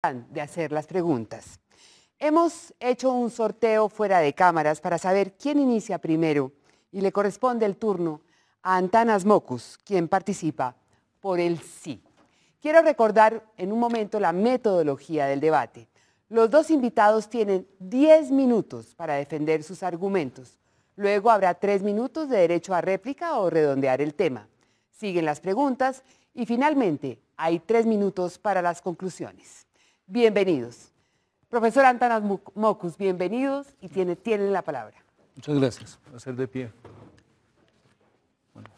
de hacer las preguntas. Hemos hecho un sorteo fuera de cámaras para saber quién inicia primero y le corresponde el turno a Antanas Mockus, quien participa por el sí. Quiero recordar en un momento la metodología del debate. Los dos invitados tienen 10 minutos para defender sus argumentos. Luego habrá 3 minutos de derecho a réplica o redondear el tema. Siguen las preguntas y finalmente hay 3 minutos para las conclusiones. Bienvenidos. Profesor Antanas Mockus, bienvenidos y tienen la palabra. Muchas gracias. Voy a hacer de pie. Bueno,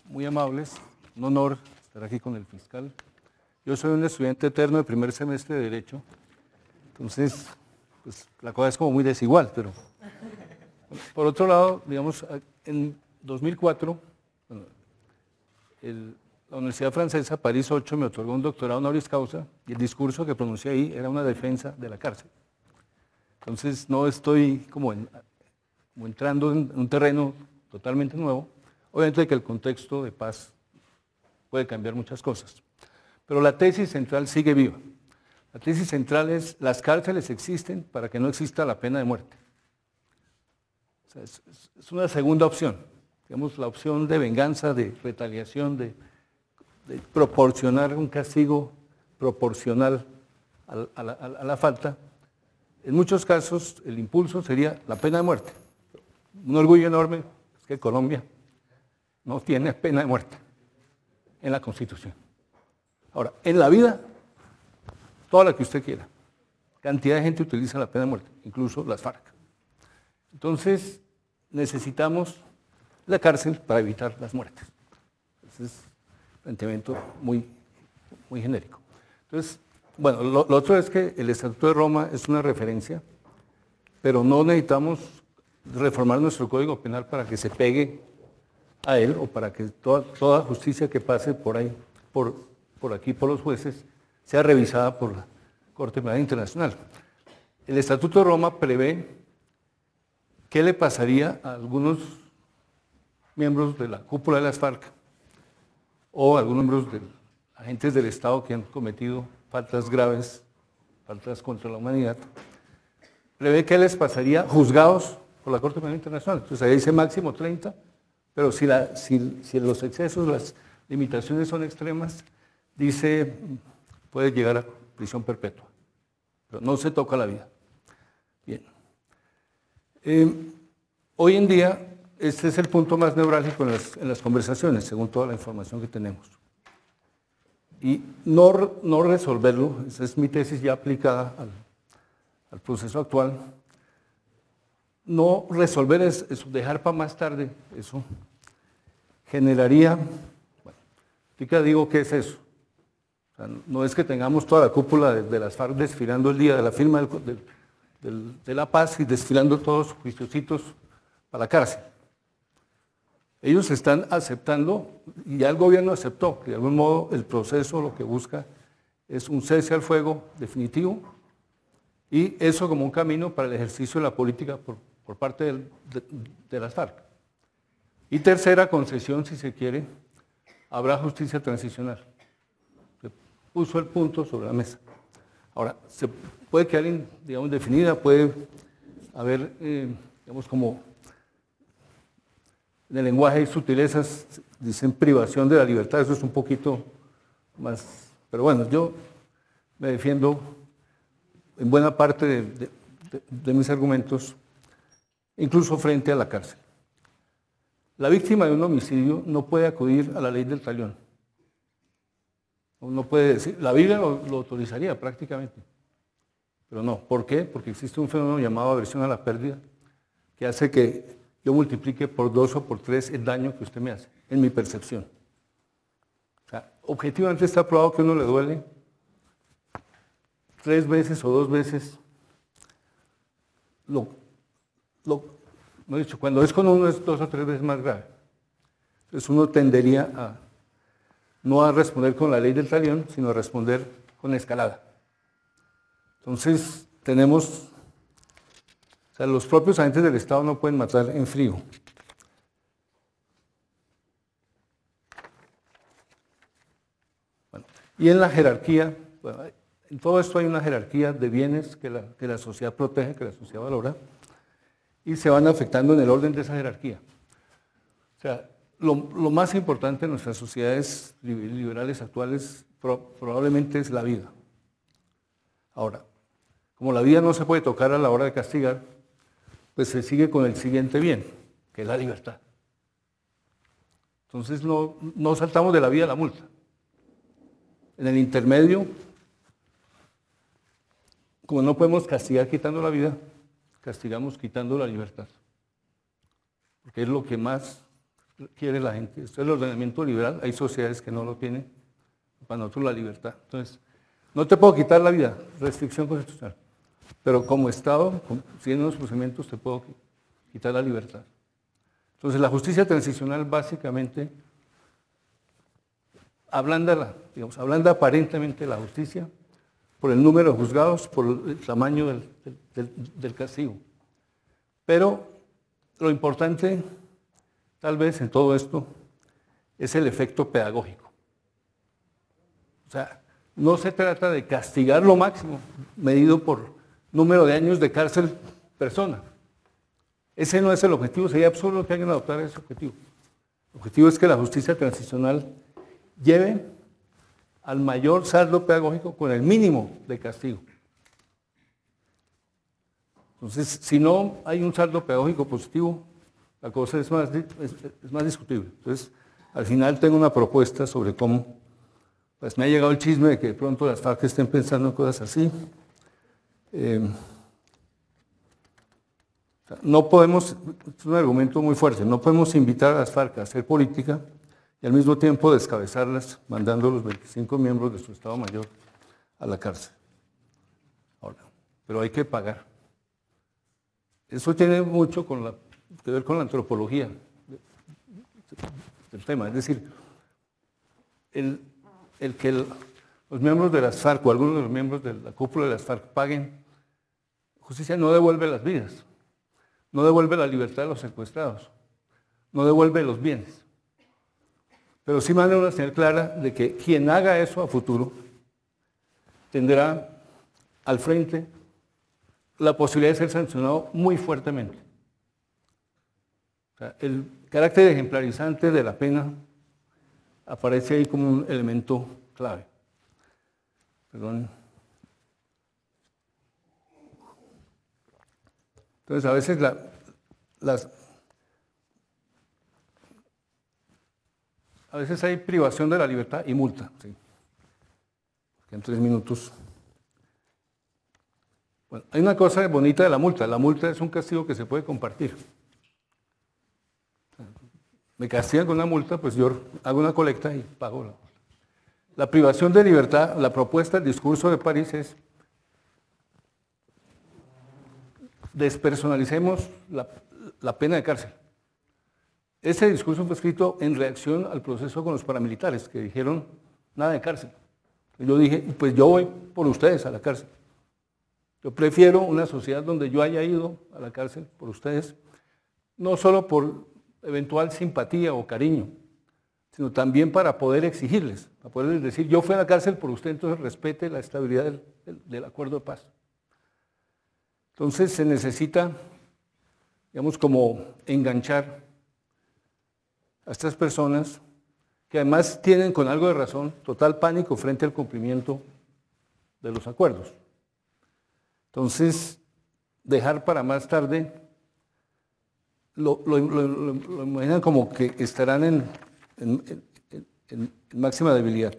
muy amables. Un honor estar aquí con el fiscal. Yo soy un estudiante eterno de primer semestre de Derecho. Entonces, pues, la cosa es como muy desigual, pero... Bueno, por otro lado, digamos, en 2004, bueno, la Universidad Francesa, París 8, me otorgó un doctorado honoris causa y el discurso que pronuncié ahí era una defensa de la cárcel. Entonces, no estoy como entrando en un terreno totalmente nuevo. Obviamente que el contexto de paz puede cambiar muchas cosas, pero la tesis central sigue viva. La tesis central es: las cárceles existen para que no exista la pena de muerte. O sea, es una segunda opción, digamos, la opción de venganza, de retaliación, de proporcionar un castigo proporcional a la falta. En muchos casos el impulso sería la pena de muerte. Un orgullo enorme es que Colombia no tiene pena de muerte en la Constitución. Ahora, en la vida, toda la que usted quiera, cantidad de gente utiliza la pena de muerte, incluso las FARC. Entonces, necesitamos la cárcel para evitar las muertes. Ese es un planteamiento muy genérico. Entonces, bueno, lo otro es que el Estatuto de Roma es una referencia, pero no necesitamos reformar nuestro Código Penal para que se pegue a él o para que toda justicia que pase por ahí, por aquí, por los jueces, sea revisada por la Corte Penal Internacional. El Estatuto de Roma prevé qué le pasaría a algunos miembros de la cúpula de las FARC o algunos miembros de agentes del Estado que han cometido faltas graves, faltas contra la humanidad. Prevé qué les pasaría juzgados por la Corte Penal Internacional. Entonces ahí dice máximo 30, pero si los excesos, las limitaciones son extremas, dice puede llegar a prisión perpetua, pero no se toca la vida. Bien. Hoy en día, este es el punto más neurálgico en las conversaciones, según toda la información que tenemos. Y no resolverlo, esa es mi tesis ya aplicada al proceso actual, no resolver eso, dejar para más tarde, eso generaría, bueno, yo digo, ¿qué es eso? O sea, no es que tengamos toda la cúpula de las FARC desfilando el día de la firma de la paz y desfilando todos juiciositos para la cárcel. Ellos están aceptando, y ya el gobierno aceptó, que de algún modo el proceso lo que busca es un cese al fuego definitivo, y eso como un camino para el ejercicio de la política por parte de las FARC. Y tercera concesión, si se quiere, habrá justicia transicional. Se puso el punto sobre la mesa. Ahora, se puede quedar, digamos, definida, puede haber, digamos, como en el lenguaje hay sutilezas, dicen privación de la libertad, eso es un poquito más, pero bueno, yo me defiendo en buena parte de mis argumentos, incluso frente a la cárcel. La víctima de un homicidio no puede acudir a la ley del talión. No puede decir, la Biblia lo autorizaría prácticamente, pero no. ¿Por qué? Porque existe un fenómeno llamado aversión a la pérdida, que hace que yo multiplique por 2 o por 3 el daño que usted me hace, en mi percepción. O sea, objetivamente está probado que a uno le duele 3 veces o 2 veces no he dicho, cuando es con uno es 2 o 3 veces más grave. Entonces uno tendería no a responder con la ley del talión, sino a responder con escalada. Entonces tenemos, o sea, los propios agentes del Estado no pueden matar en frío. Bueno, y en la jerarquía, bueno, en todo esto hay una jerarquía de bienes que la sociedad protege, que la sociedad valora, y se van afectando en el orden de esa jerarquía. O sea, lo más importante en nuestras sociedades liberales actuales probablemente es la vida. Ahora, como la vida no se puede tocar a la hora de castigar, pues se sigue con el siguiente bien, que es la libertad. Entonces no saltamos de la vida a la multa. En el intermedio, como no podemos castigar quitando la vida, castigamos quitando la libertad. Porque es lo que más quiere la gente. Esto es el ordenamiento liberal, hay sociedades que no lo tienen, para nosotros la libertad. Entonces, no te puedo quitar la vida, restricción constitucional, pero como Estado, siguiendo los procedimientos, te puedo quitar la libertad. Entonces, la justicia transicional básicamente ablanda aparentemente la justicia por el número de juzgados, por el tamaño del castigo. Pero lo importante, tal vez en todo esto, es el efecto pedagógico. O sea, no se trata de castigar lo máximo, medido por número de años de cárcel persona. Ese no es el objetivo, sería absurdo que alguien adoptara ese objetivo. El objetivo es que la justicia transicional lleve al mayor saldo pedagógico con el mínimo de castigo. Entonces, si no hay un saldo pedagógico positivo, la cosa es más discutible. Entonces, al final tengo una propuesta sobre cómo, pues me ha llegado el chisme de que de pronto las FARC estén pensando en cosas así. No podemos, es un argumento muy fuerte, no podemos invitar a las FARC a hacer política y al mismo tiempo descabezarlas mandando a los 25 miembros de su Estado Mayor a la cárcel. Ahora, pero hay que pagar. Eso tiene mucho que ver con la antropología del tema, es decir, el que los miembros de las FARC o algunos de los miembros de la cúpula de las FARC paguen, justicia no devuelve las vidas, no devuelve la libertad de los secuestrados, no devuelve los bienes. Pero sí manda una señal clara de que quien haga eso a futuro tendrá al frente la posibilidad de ser sancionado muy fuertemente. O sea, el carácter ejemplarizante de la pena aparece ahí como un elemento clave. Perdón. Entonces, a veces a veces hay privación de la libertad y multa. ¿Sí? En 3 minutos. Bueno, hay una cosa bonita de la multa. La multa es un castigo que se puede compartir. Me castigan con una multa, pues yo hago una colecta y pago la multa. La privación de libertad, la propuesta del discurso de París es despersonalicemos la pena de cárcel. Ese discurso fue escrito en reacción al proceso con los paramilitares, que dijeron nada de cárcel. Yo dije, pues yo voy por ustedes a la cárcel. Yo prefiero una sociedad donde yo haya ido a la cárcel por ustedes, no solo por eventual simpatía o cariño, sino también para poder exigirles, para poderles decir, yo fui a la cárcel por usted, entonces respete la estabilidad del acuerdo de paz. Entonces se necesita, digamos, como enganchar a estas personas que además tienen con algo de razón total pánico frente al cumplimiento de los acuerdos. Entonces, dejar para más tarde, lo imaginan como que estarán en máxima debilidad.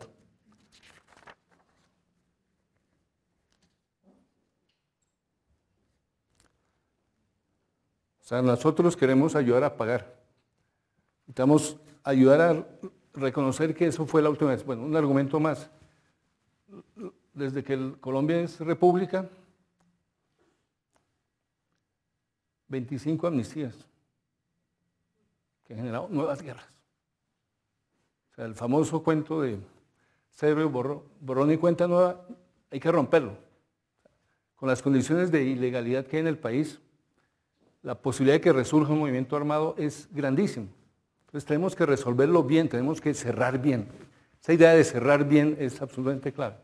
O sea, nosotros queremos ayudar a pagar. Necesitamos ayudar a reconocer que eso fue la última vez. Bueno, un argumento más. Desde que Colombia es república, 25 amnistías que han generado nuevas guerras. O sea, el famoso cuento de Cedro borrón y cuenta nueva, hay que romperlo. Con las condiciones de ilegalidad que hay en el país, la posibilidad de que resurja un movimiento armado es grandísima. Entonces tenemos que resolverlo bien, tenemos que cerrar bien. Esa idea de cerrar bien es absolutamente clave.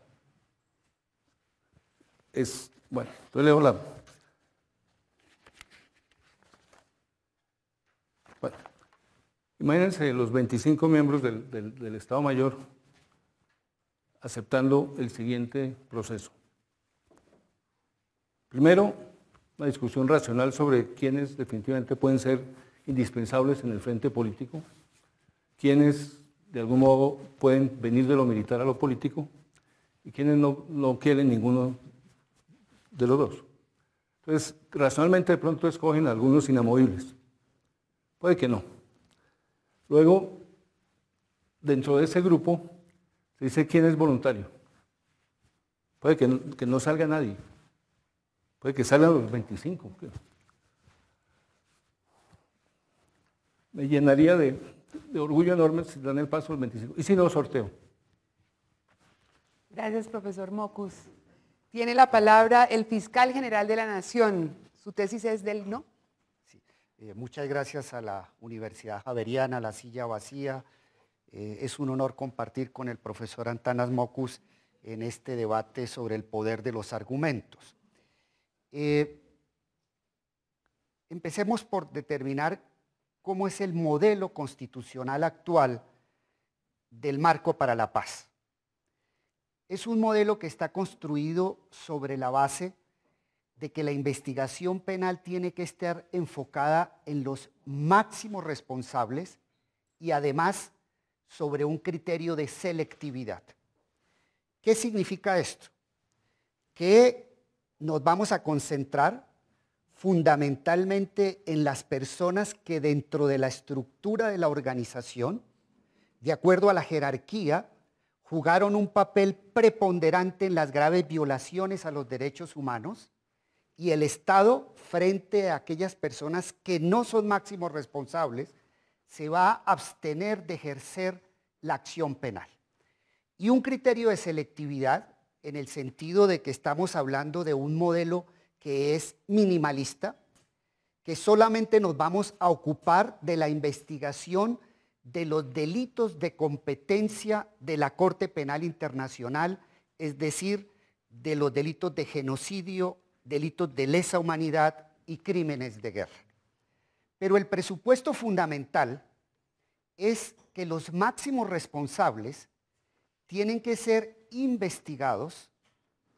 bueno, entonces leo la... Bueno, imagínense los 25 miembros del Estado Mayor aceptando el siguiente proceso. Primero, una discusión racional sobre quiénes definitivamente pueden ser indispensables en el frente político, quiénes de algún modo pueden venir de lo militar a lo político y quiénes no quieren ninguno de los dos. Entonces, racionalmente de pronto escogen algunos inamovibles. Puede que no. Luego, dentro de ese grupo, se dice quién es voluntario. Puede que no salga nadie. Puede que salgan los 25. Me llenaría de orgullo enorme si dan el paso los 25. Y si no, sorteo. Gracias, profesor Mockus. Tiene la palabra el fiscal general de la Nación. ¿Su tesis es del no? Sí. Muchas gracias a la Universidad Javeriana, la silla vacía. Es un honor compartir con el profesor Antanas Mockus en este debate sobre el poder de los argumentos. Empecemos por determinar cómo es el modelo constitucional actual del marco para la paz. Es un modelo que está construido sobre la base de que la investigación penal tiene que estar enfocada en los máximos responsables y además sobre un criterio de selectividad. ¿Qué significa esto? Que nos vamos a concentrar fundamentalmente en las personas que dentro de la estructura de la organización, de acuerdo a la jerarquía, jugaron un papel preponderante en las graves violaciones a los derechos humanos, y el Estado, frente a aquellas personas que no son máximos responsables, se va a abstener de ejercer la acción penal. Y un criterio de selectividad, en el sentido de que estamos hablando de un modelo que es minimalista, que solamente nos vamos a ocupar de la investigación de los delitos de competencia de la Corte Penal Internacional, es decir, de los delitos de genocidio, delitos de lesa humanidad y crímenes de guerra. Pero el presupuesto fundamental es que los máximos responsables tienen que ser investigados,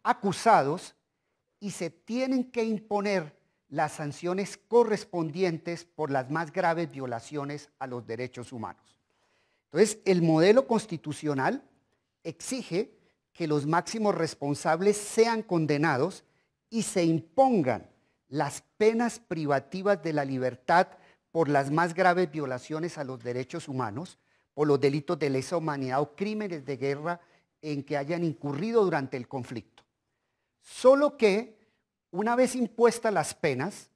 acusados, y se tienen que imponer las sanciones correspondientes por las más graves violaciones a los derechos humanos. Entonces, el modelo constitucional exige que los máximos responsables sean condenados y se impongan las penas privativas de la libertad por las más graves violaciones a los derechos humanos, por los delitos de lesa humanidad o crímenes de guerra en que hayan incurrido durante el conflicto. Solo que una vez impuestas las penas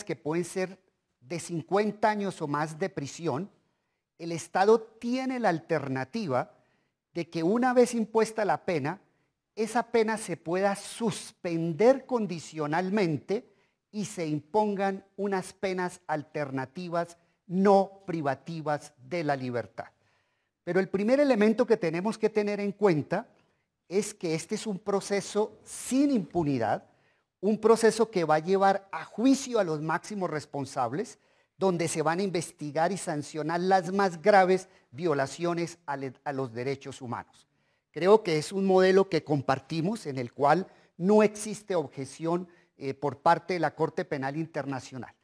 que pueden ser de 50 años o más de prisión, el Estado tiene la alternativa de que una vez impuesta la pena, esa pena se pueda suspender condicionalmente y se impongan unas penas alternativas no privativas de la libertad. Pero el primer elemento que tenemos que tener en cuenta es que este es un proceso sin impunidad, un proceso que va a llevar a juicio a los máximos responsables, donde se van a investigar y sancionar las más graves violaciones a los derechos humanos. Creo que es un modelo que compartimos, en el cual no existe objeción por parte de la Corte Penal Internacional.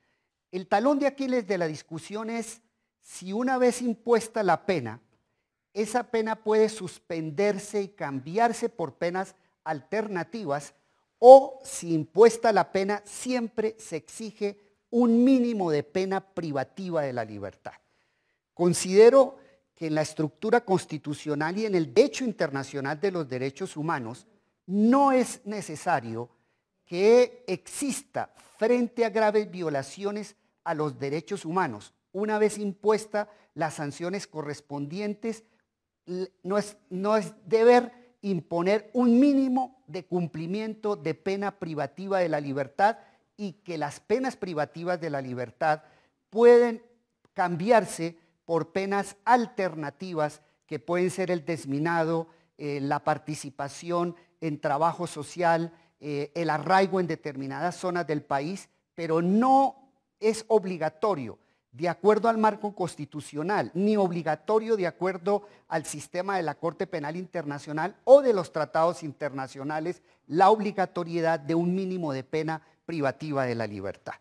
El talón de Aquiles de la discusión es si una vez impuesta la pena, esa pena puede suspenderse y cambiarse por penas alternativas, o si impuesta la pena siempre se exige un mínimo de pena privativa de la libertad. Considero que en la estructura constitucional y en el derecho internacional de los derechos humanos no es necesario que exista, frente a graves violaciones a los derechos humanos, una vez impuesta las sanciones correspondientes, no es deber imponer un mínimo de cumplimiento de pena privativa de la libertad, y que las penas privativas de la libertad pueden cambiarse por penas alternativas que pueden ser el desminado, la participación en trabajo social, el arraigo en determinadas zonas del país, pero no es obligatorio de acuerdo al marco constitucional, ni obligatorio de acuerdo al sistema de la Corte Penal Internacional o de los tratados internacionales, la obligatoriedad de un mínimo de pena privativa de la libertad.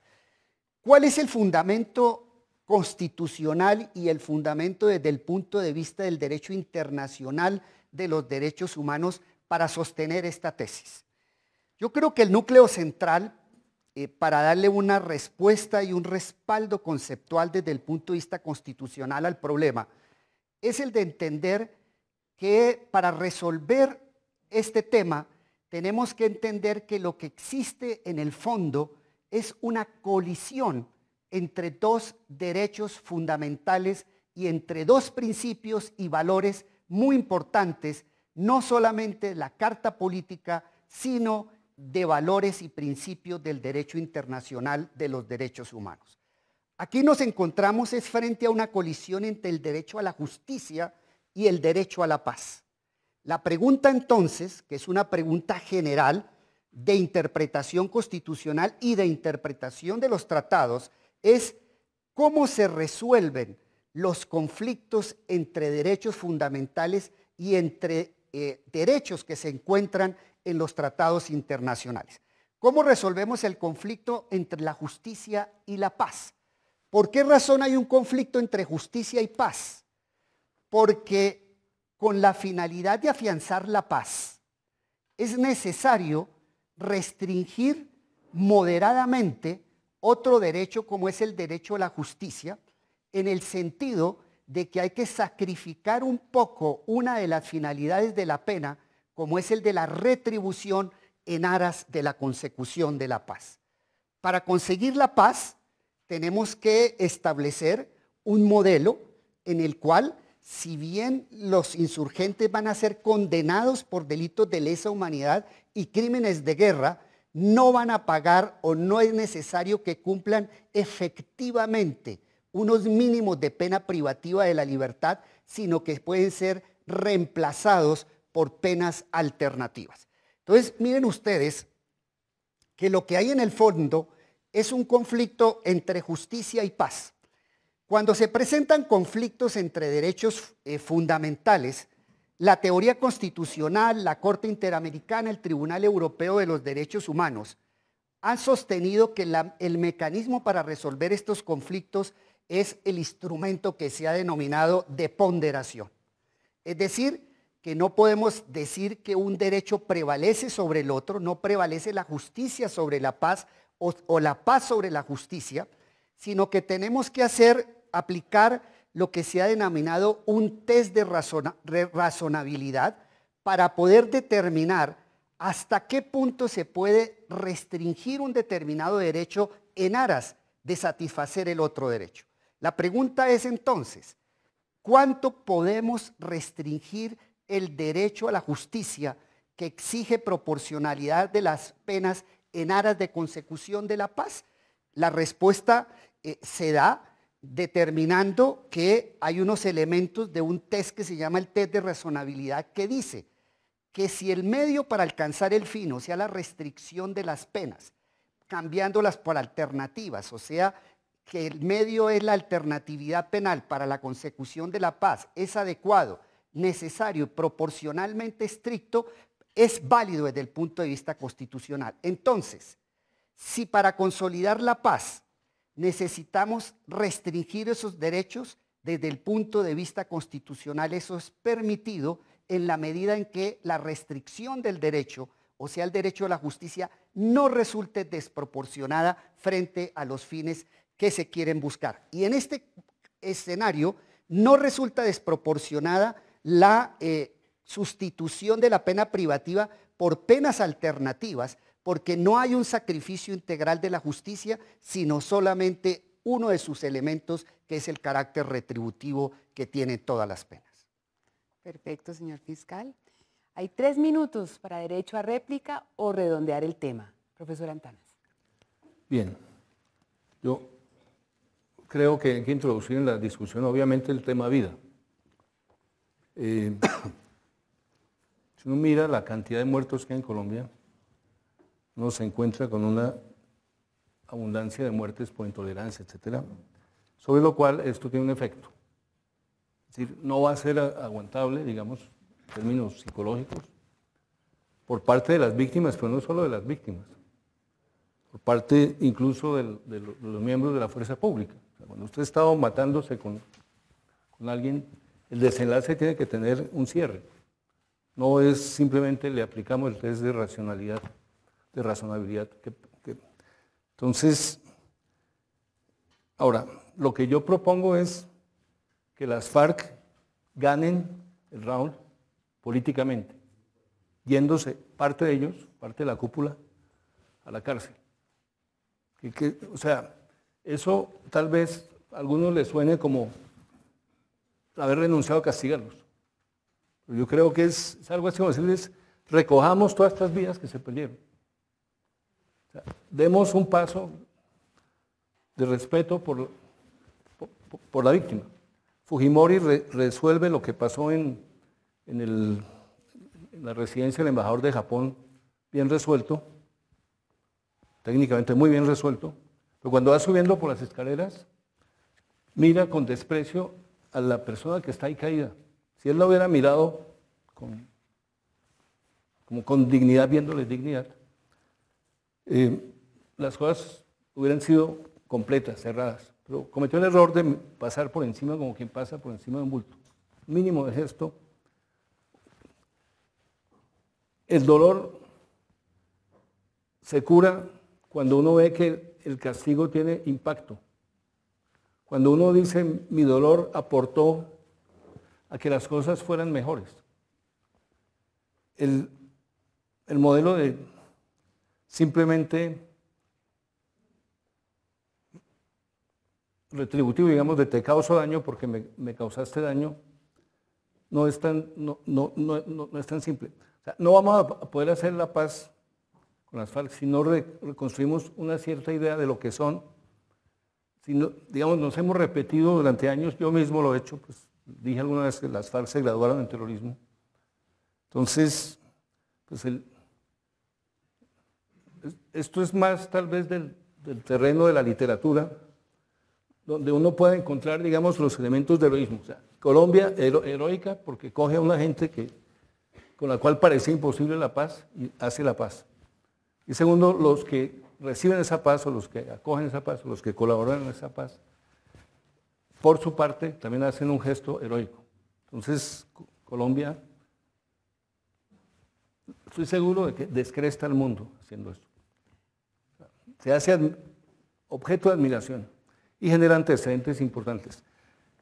¿Cuál es el fundamento constitucional y el fundamento desde el punto de vista del derecho internacional de los derechos humanos para sostener esta tesis? Yo creo que el núcleo central para darle una respuesta y un respaldo conceptual desde el punto de vista constitucional al problema, es el de entender que para resolver este tema tenemos que entender que lo que existe en el fondo es una colisión entre dos derechos fundamentales y entre dos principios y valores muy importantes, no solamente de la Carta Política, sino de valores y principios del derecho internacional de los derechos humanos. Aquí nos encontramos es frente a una colisión entre el derecho a la justicia y el derecho a la paz. La pregunta entonces, que es una pregunta general de interpretación constitucional y de interpretación de los tratados, es cómo se resuelven los conflictos entre derechos fundamentales y entre derechos que se encuentran en los tratados internacionales. ¿Cómo resolvemos el conflicto entre la justicia y la paz? ¿Por qué razón hay un conflicto entre justicia y paz? Porque con la finalidad de afianzar la paz es necesario restringir moderadamente otro derecho como es el derecho a la justicia, en el sentido de que hay que sacrificar un poco una de las finalidades de la pena, como es el de la retribución en aras de la consecución de la paz. Para conseguir la paz tenemos que establecer un modelo en el cual, si bien los insurgentes van a ser condenados por delitos de lesa humanidad y crímenes de guerra, no van a pagar o no es necesario que cumplan efectivamente unos mínimos de pena privativa de la libertad, sino que pueden ser reemplazados por penas alternativas. Entonces, miren ustedes que lo que hay en el fondo es un conflicto entre justicia y paz. Cuando se presentan conflictos entre derechos fundamentales, la teoría constitucional, la Corte Interamericana, el Tribunal Europeo de los Derechos Humanos han sostenido que el mecanismo para resolver estos conflictos es el instrumento que se ha denominado de ponderación. Es decir, que no podemos decir que un derecho prevalece sobre el otro, no prevalece la justicia sobre la paz o la paz sobre la justicia, sino que tenemos que aplicar lo que se ha denominado un test de razonabilidad para poder determinar hasta qué punto se puede restringir un determinado derecho en aras de satisfacer el otro derecho. La pregunta es entonces, ¿cuánto podemos restringir el derecho a la justicia que exige proporcionalidad de las penas en aras de consecución de la paz? La respuesta se da determinando que hay unos elementos de un test que se llama el test de razonabilidad, que dice que si el medio para alcanzar el fin, o sea, la restricción de las penas, cambiándolas por alternativas, o sea, que el medio es la alternatividad penal para la consecución de la paz, es adecuado, necesario y proporcionalmente estricto, es válido desde el punto de vista constitucional. Entonces, si para consolidar la paz necesitamos restringir esos derechos, desde el punto de vista constitucional eso es permitido en la medida en que la restricción del derecho, o sea, el derecho a la justicia, no resulte desproporcionada frente a los fines que se quieren buscar. Y en este escenario no resulta desproporcionada la sustitución de la pena privativa por penas alternativas, porque no hay un sacrificio integral de la justicia, sino solamente uno de sus elementos, que es el carácter retributivo que tienen todas las penas. Perfecto, señor fiscal. Hay 3 minutos para derecho a réplica o redondear el tema. Profesor Antanas. Bien, yo creo que hay que introducir en la discusión obviamente el tema vida. Si uno mira la cantidad de muertos que hay en Colombia, uno se encuentra con una abundancia de muertes por intolerancia, etcétera, sobre lo cual esto tiene un efecto. Es decir, no va a ser aguantable, digamos, en términos psicológicos, por parte de las víctimas, pero no solo de las víctimas, por parte incluso de los miembros de la fuerza pública. O sea, cuando usted ha estado matándose con alguien, el desenlace tiene que tener un cierre. No es simplemente le aplicamos el test de racionalidad, de razonabilidad. Entonces, ahora, lo que yo propongo es que las FARC ganen el round políticamente, yéndose parte de ellos, parte de la cúpula, a la cárcel. O sea, eso tal vez a algunos les suene como haber renunciado a castigarlos. Pero yo creo que es algo así como decirles, recojamos todas estas vidas que se perdieron. O sea, demos un paso de respeto por la víctima. Fujimori resuelve lo que pasó en la residencia del embajador de Japón, bien resuelto, técnicamente muy bien resuelto, pero cuando va subiendo por las escaleras, mira con desprecio a la persona que está ahí caída. Si él la hubiera mirado con dignidad, viéndole dignidad, las cosas hubieran sido completas, cerradas. Pero cometió el error de pasar por encima como quien pasa por encima de un bulto. Mínimo de gesto. El dolor se cura cuando uno ve que el castigo tiene impacto. Cuando uno dice, mi dolor aportó a que las cosas fueran mejores. El modelo de simplemente retributivo, digamos, de te causo daño porque me causaste daño, no es tan simple. O sea, no vamos a poder hacer la paz con las FARC si no reconstruimos una cierta idea de lo que son. Si no, digamos, nos hemos repetido durante años, yo mismo lo he hecho, pues dije alguna vez que las FARC se graduaron en terrorismo. Entonces, pues esto es más tal vez del terreno de la literatura, donde uno puede encontrar, digamos, los elementos de heroísmo. O sea, Colombia heroica porque coge a una gente con la cual parecía imposible la paz y hace la paz. Y segundo, los que reciben esa paz o los que acogen esa paz o los que colaboran en esa paz, por su parte también hacen un gesto heroico. Entonces, Colombia, estoy seguro de que descresta al mundo haciendo esto. Se hace objeto de admiración y genera antecedentes importantes.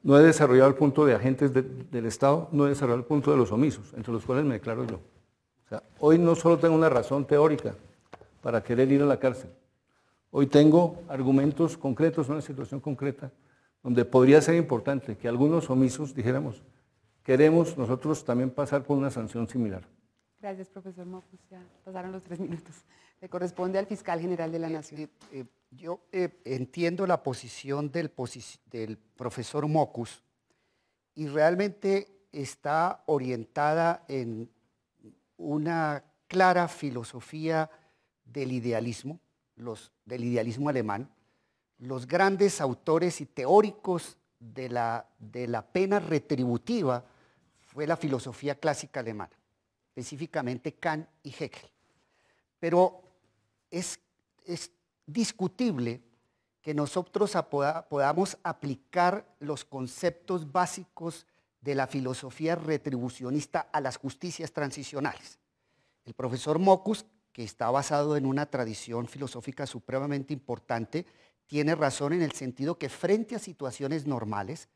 No he desarrollado el punto de agentes del Estado, no he desarrollado el punto de los omisos, entre los cuales me declaro yo. O sea, hoy no solo tengo una razón teórica para querer ir a la cárcel, hoy tengo argumentos concretos, una situación concreta, donde podría ser importante que algunos omisos dijéramos, queremos nosotros también pasar por una sanción similar. Gracias, profesor Mockus. Ya pasaron los 3 minutos. Le corresponde al fiscal general de la Nación. Yo entiendo la posición del profesor Mockus y realmente está orientada en una clara filosofía del idealismo alemán. Los grandes autores y teóricos de la pena retributiva fue la filosofía clásica alemana, específicamente Kant y Hegel. Pero es discutible que nosotros podamos aplicar los conceptos básicos de la filosofía retribucionista a las justicias transicionales. El profesor Mockus, que está basado en una tradición filosófica supremamente importante, tiene razón en el sentido que frente a situaciones normales,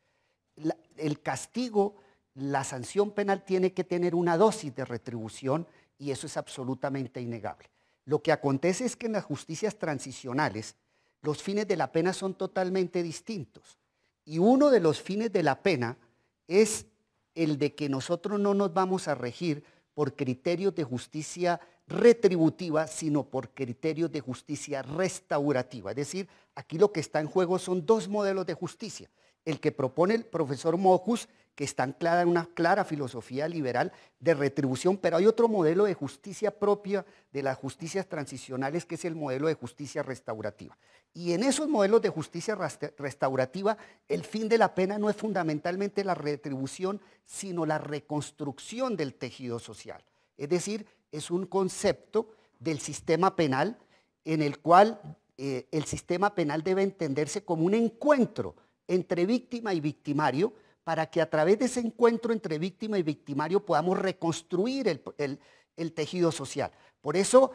el castigo, la sanción penal tiene que tener una dosis de retribución y eso es absolutamente innegable. Lo que acontece es que en las justicias transicionales los fines de la pena son totalmente distintos y uno de los fines de la pena es el de que nosotros no nos vamos a regir por criterios de justicia retributiva, sino por criterios de justicia restaurativa. Es decir, aquí lo que está en juego son 2 modelos de justicia el que propone el profesor Mockus, que está anclada en una clara filosofía liberal de retribución, pero hay otro modelo de justicia propia de las justicias transicionales, que es el modelo de justicia restaurativa. Y en esos modelos de justicia restaurativa, el fin de la pena no es fundamentalmente la retribución, sino la reconstrucción del tejido social. Es decir, es un concepto del sistema penal en el cual el sistema penal debe entenderse como un encuentro entre víctima y victimario, para que a través de ese encuentro entre víctima y victimario podamos reconstruir el tejido social. Por eso,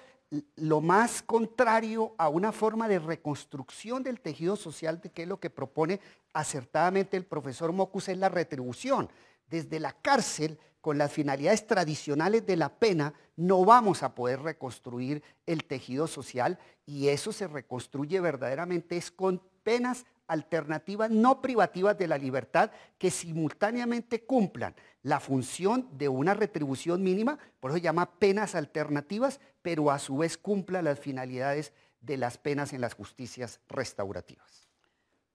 lo más contrario a una forma de reconstrucción del tejido social, que es lo que propone acertadamente el profesor Mockus, es la retribución. Desde la cárcel, con las finalidades tradicionales de la pena, no vamos a poder reconstruir el tejido social, y eso se reconstruye verdaderamente es con penas alternativas no privativas de la libertad que simultáneamente cumplan la función de una retribución mínima, por eso se llama penas alternativas, pero a su vez cumplan las finalidades de las penas en las justicias restaurativas.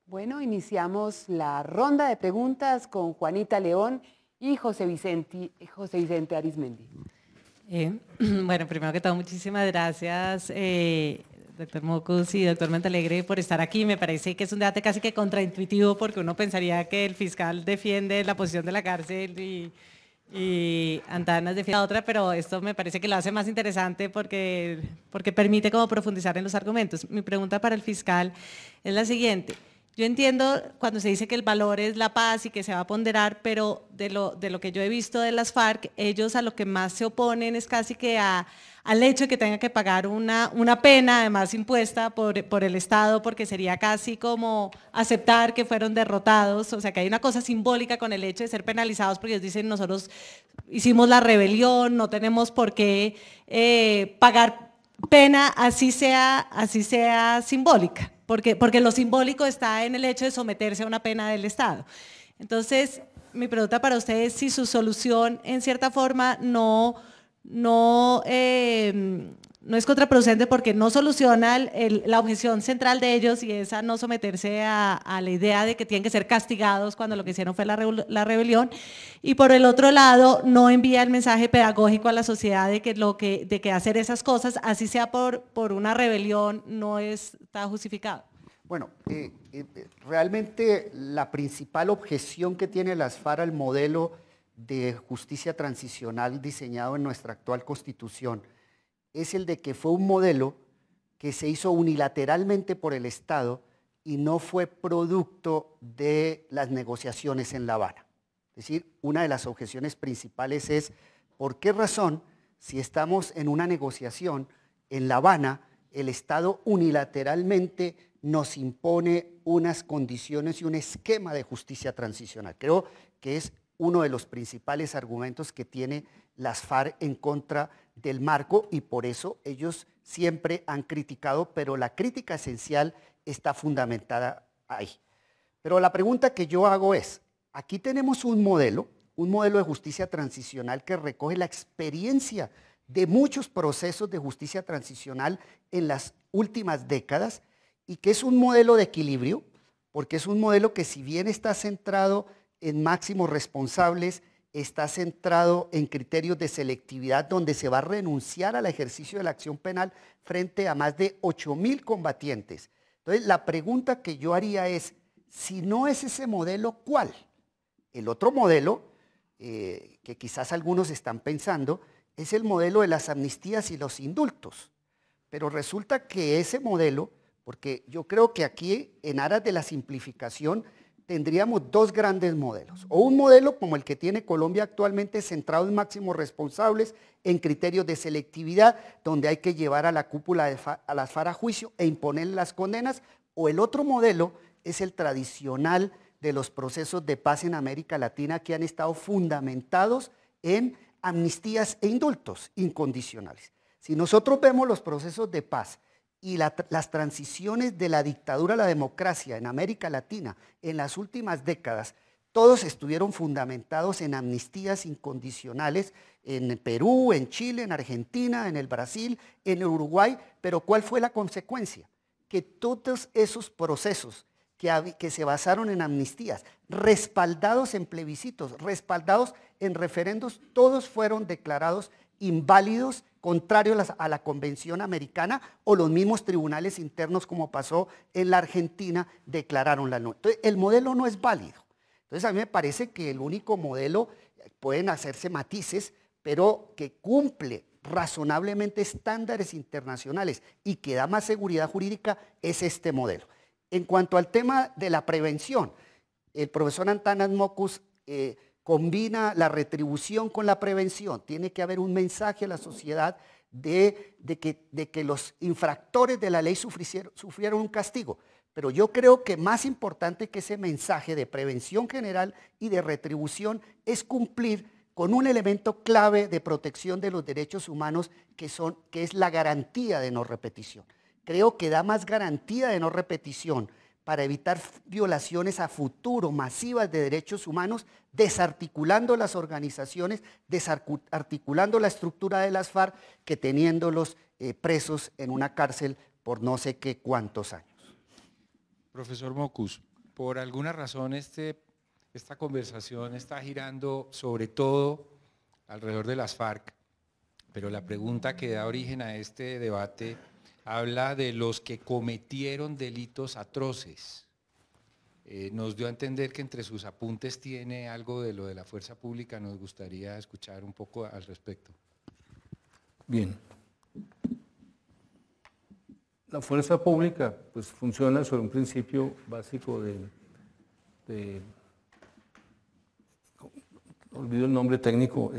Bueno, iniciamos la ronda de preguntas con Juanita León y José Vicente Arizmendi. Bueno, primero que todo, muchísimas gracias, doctor Mockus y doctor Montealegre, por estar aquí. Me parece que es un debate casi que contraintuitivo, porque uno pensaría que el fiscal defiende la posición de la cárcel y Antanas defiende la otra, pero esto me parece que lo hace más interesante porque permite como profundizar en los argumentos. Mi pregunta para el fiscal es la siguiente. Yo entiendo cuando se dice que el valor es la paz y que se va a ponderar, pero de lo que yo he visto de las FARC, ellos a lo que más se oponen es casi que al hecho de que tengan que pagar una pena, además impuesta por el Estado, porque sería casi como aceptar que fueron derrotados. O sea, que hay una cosa simbólica con el hecho de ser penalizados, porque ellos dicen, nosotros hicimos la rebelión, no tenemos por qué pagar pena, así sea simbólica. Porque lo simbólico está en el hecho de someterse a una pena del Estado. Entonces, mi pregunta para ustedes es si su solución, en cierta forma, no es contraproducente, porque no soluciona la objeción central de ellos, y es a no someterse a la idea de que tienen que ser castigados cuando lo que hicieron fue la rebelión, y por el otro lado no envía el mensaje pedagógico a la sociedad de que hacer esas cosas, así sea por una rebelión, no está justificado. Bueno, realmente la principal objeción que tiene las FARC al modelo de justicia transicional diseñado en nuestra actual Constitución es el de que fue un modelo que se hizo unilateralmente por el Estado y no fue producto de las negociaciones en La Habana. Es decir, una de las objeciones principales es, ¿por qué razón, si estamos en una negociación en La Habana, el Estado unilateralmente nos impone unas condiciones y un esquema de justicia transicional? Creo que es uno de los principales argumentos que tiene las FARC en contra del marco, y por eso ellos siempre han criticado, pero la crítica esencial está fundamentada ahí. Pero la pregunta que yo hago es, aquí tenemos un modelo de justicia transicional que recoge la experiencia de muchos procesos de justicia transicional en las últimas décadas, y que es un modelo de equilibrio, porque es un modelo que, si bien está centrado en máximos responsables, está centrado en criterios de selectividad, donde se va a renunciar al ejercicio de la acción penal frente a más de 8.000 combatientes. Entonces, la pregunta que yo haría es, si no es ese modelo, ¿cuál? El otro modelo, que quizás algunos están pensando, es el modelo de las amnistías y los indultos. Pero resulta que ese modelo, porque yo creo que aquí, en aras de la simplificación, tendríamos dos grandes modelos, o un modelo como el que tiene Colombia actualmente, centrado en máximos responsables, en criterios de selectividad, donde hay que llevar a la cúpula a las FARC a juicio e imponerle las condenas, o el otro modelo es el tradicional de los procesos de paz en América Latina, que han estado fundamentados en amnistías e indultos incondicionales. Si nosotros vemos los procesos de paz y las transiciones de la dictadura a la democracia en América Latina en las últimas décadas, todos estuvieron fundamentados en amnistías incondicionales en Perú, en Chile, en Argentina, en el Brasil, en el Uruguay, pero ¿cuál fue la consecuencia? Que todos esos procesos que se basaron en amnistías, respaldados en plebiscitos, respaldados en referendos, todos fueron declarados inválidos, contrarios a la Convención Americana, o los mismos tribunales internos, como pasó en la Argentina, declararon la no. Entonces, el modelo no es válido. Entonces, a mí me parece que el único modelo, pueden hacerse matices, pero que cumple razonablemente estándares internacionales y que da más seguridad jurídica, es este modelo. En cuanto al tema de la prevención, el profesor Antanas Mockus combina la retribución con la prevención. Tiene que haber un mensaje a la sociedad de que los infractores de la ley sufrieron un castigo. Pero yo creo que más importante que ese mensaje de prevención general y de retribución es cumplir con un elemento clave de protección de los derechos humanos que es la garantía de no repetición. Creo que da más garantía de no repetición para evitar violaciones a futuro masivas de derechos humanos, desarticulando las organizaciones, desarticulando la estructura de las FARC, que teniéndolos presos en una cárcel por no sé qué cuántos años. Profesor Mockus, por alguna razón esta conversación está girando sobre todo alrededor de las FARC, pero la pregunta que da origen a este debate habla de los que cometieron delitos atroces. Nos dio a entender que entre sus apuntes tiene algo de lo de la fuerza pública. Nos gustaría escuchar un poco al respecto. Bien. La fuerza pública pues, funciona sobre un principio básico olvido el nombre técnico,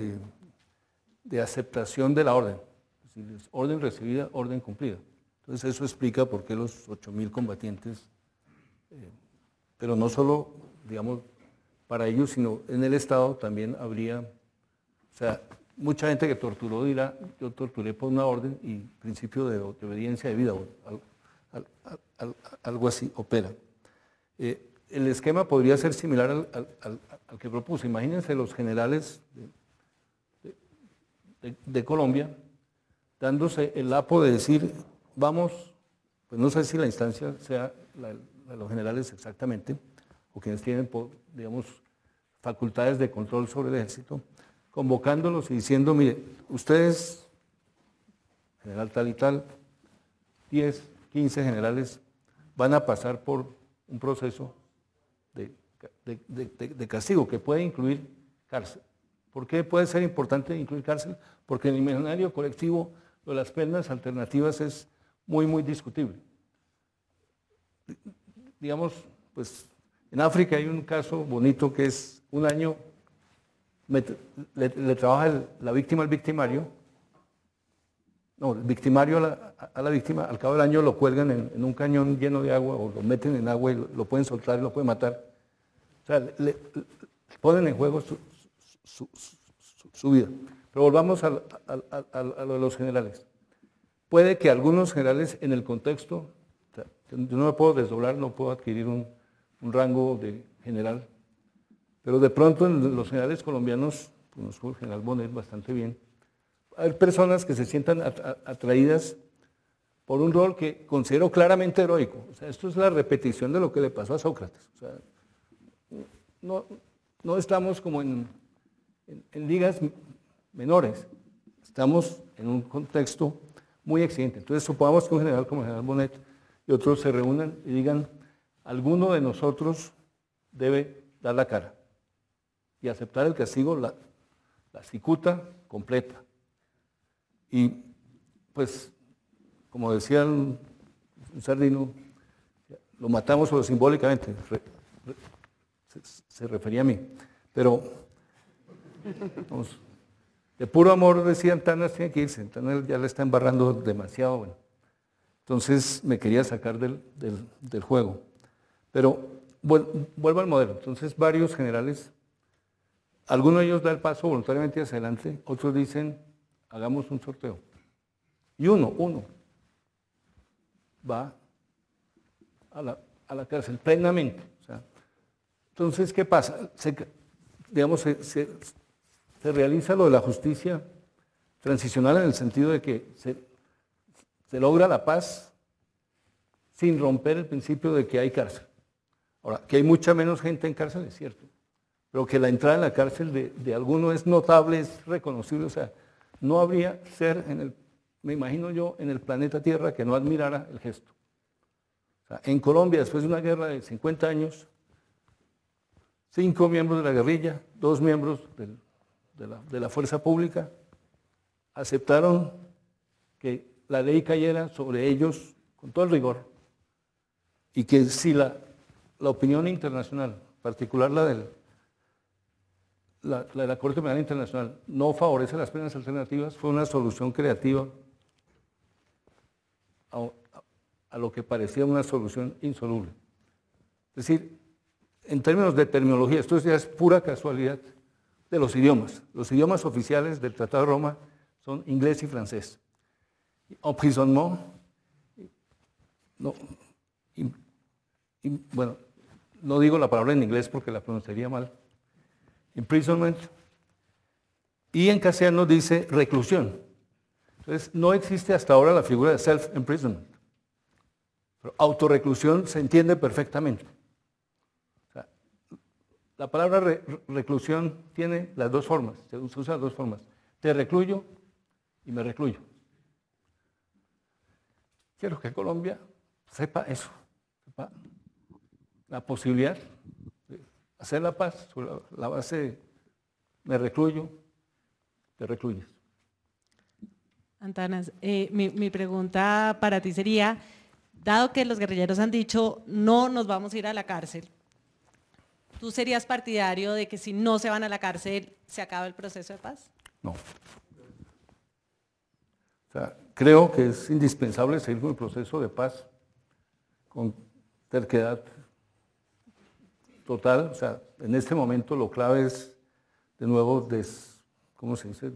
de aceptación de la orden. Es decir, orden recibida, orden cumplida. Entonces eso explica por qué los 8.000 combatientes, pero no solo, digamos, para ellos, sino en el Estado también habría, o sea, mucha gente que torturó dirá, yo torturé por una orden y principio de obediencia debida, algo así opera. El esquema podría ser similar al que propuso. Imagínense los generales de Colombia dándose el lapo de decir, vamos, pues no sé si la instancia sea la de los generales exactamente, o quienes tienen, digamos, facultades de control sobre el ejército, convocándolos y diciendo, mire, ustedes, general tal y tal, 10, 15 generales, van a pasar por un proceso de castigo que puede incluir cárcel. ¿Por qué puede ser importante incluir cárcel? Porque en el imaginario colectivo lo de las penas alternativas es muy, muy discutible. Digamos, pues en África hay un caso bonito que es un año, le trabaja la víctima al victimario, no, el victimario a la víctima, al cabo del año lo cuelgan en un cañón lleno de agua o lo meten en agua y lo pueden soltar y lo pueden matar. O sea, le ponen en juego su vida. Pero volvamos a lo de los generales. Puede que algunos generales en el contexto, o sea, yo no me puedo desdoblar, no puedo adquirir un rango de general, pero de pronto en los generales colombianos, conozco al general Bonet bastante bien, hay personas que se sientan atraídas por un rol que considero claramente heroico. O sea, esto es la repetición de lo que le pasó a Sócrates. O sea, no estamos como en ligas menores, estamos en un contexto muy exigente. Entonces, supongamos que un general como el general Bonet y otros se reúnan y digan, alguno de nosotros debe dar la cara y aceptar el castigo, la cicuta completa. Y, pues, como decía un sardino, lo matamos solo simbólicamente, se refería a mí, pero vamos, de puro amor, decía Antanas, tiene que irse, Antanas ya le está embarrando demasiado, bueno. Entonces me quería sacar del juego. Pero vuelvo al modelo. Entonces varios generales, algunos de ellos dan el paso voluntariamente hacia adelante, otros dicen, hagamos un sorteo. Y uno va a la cárcel plenamente. O sea, entonces, ¿qué pasa? Se realiza lo de la justicia transicional en el sentido de que se logra la paz sin romper el principio de que hay cárcel. Ahora, que hay mucha menos gente en cárcel, es cierto, pero que la entrada en la cárcel de alguno es notable, es reconocible, o sea, no habría ser, me imagino yo, en el planeta Tierra que no admirara el gesto. O sea, en Colombia, después de una guerra de 50 años, 5 miembros de la guerrilla, 2 miembros de la fuerza pública, aceptaron que la ley cayera sobre ellos con todo el rigor y que si la opinión internacional, en particular la de la Corte Penal Internacional, no favorece las penas alternativas, fue una solución creativa a lo que parecía una solución insoluble. Es decir, en términos de terminología, esto ya es pura casualidad de los idiomas. Los idiomas oficiales del Tratado de Roma son inglés y francés. Emprisonnement, no, bueno, no digo la palabra en inglés porque la pronunciaría mal. Imprisonment. Y en castellano dice reclusión. Entonces, no existe hasta ahora la figura de self-imprisonment. Pero autorreclusión se entiende perfectamente. O sea, la palabra reclusión tiene las dos formas, se usa las dos formas. Te recluyo y me recluyo. Quiero que Colombia sepa eso, sepa la posibilidad de hacer la paz sobre la base de me recluyo, te recluyes. Antanas, mi pregunta para ti sería, dado que los guerrilleros han dicho no nos vamos a ir a la cárcel, ¿tú serías partidario de que si no se van a la cárcel se acaba el proceso de paz? No. O sea, creo que es indispensable seguir con el proceso de paz con terquedad total. O sea, en este momento lo clave es, de nuevo, ¿cómo se dice?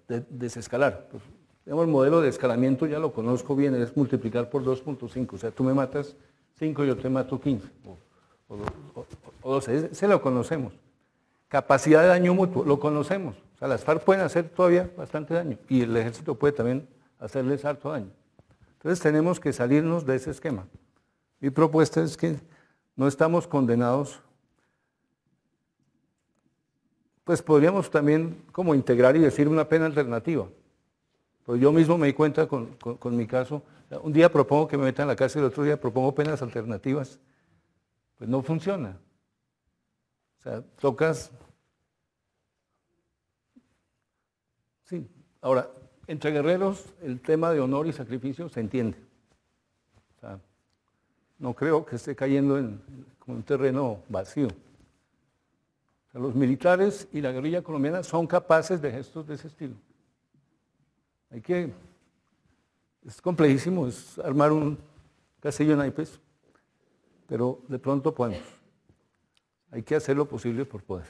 Desescalar. Pues, digamos, el modelo de escalamiento ya lo conozco bien, es multiplicar por 2.5. O sea, tú me matas 5, yo te mato 15 o 12. Ese lo conocemos. Capacidad de daño mutuo, lo conocemos. O sea, las FARC pueden hacer todavía bastante daño y el ejército puede también hacerles harto daño. Entonces tenemos que salirnos de ese esquema. Mi propuesta es que no estamos condenados, pues podríamos también como integrar y decir una pena alternativa. Pues yo mismo me di cuenta con mi caso, un día propongo que me metan en la cárcel, el otro día propongo penas alternativas, pues no funciona. O sea, tocas. Sí, ahora, entre guerreros el tema de honor y sacrificio se entiende. O sea, no creo que esté cayendo en un terreno vacío. O sea, los militares y la guerrilla colombiana son capaces de gestos de ese estilo. Es complejísimo, es armar un castillo de naipes, pero de pronto podemos. Hay que hacer lo posible por poder.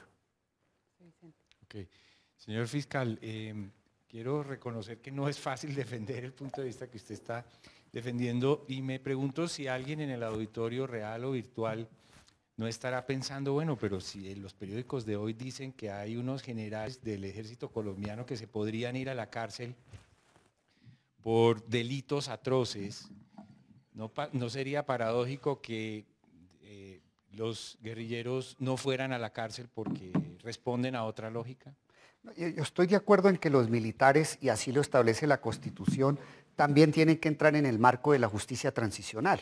Okay. Señor fiscal, quiero reconocer que no es fácil defender el punto de vista que usted está defendiendo y me pregunto si alguien en el auditorio real o virtual no estará pensando, bueno, pero si en los periódicos de hoy dicen que hay unos generales del ejército colombiano que se podrían ir a la cárcel por delitos atroces, ¿no sería paradójico que los guerrilleros no fueran a la cárcel porque responden a otra lógica? Yo estoy de acuerdo en que los militares, y así lo establece la Constitución, también tienen que entrar en el marco de la justicia transicional.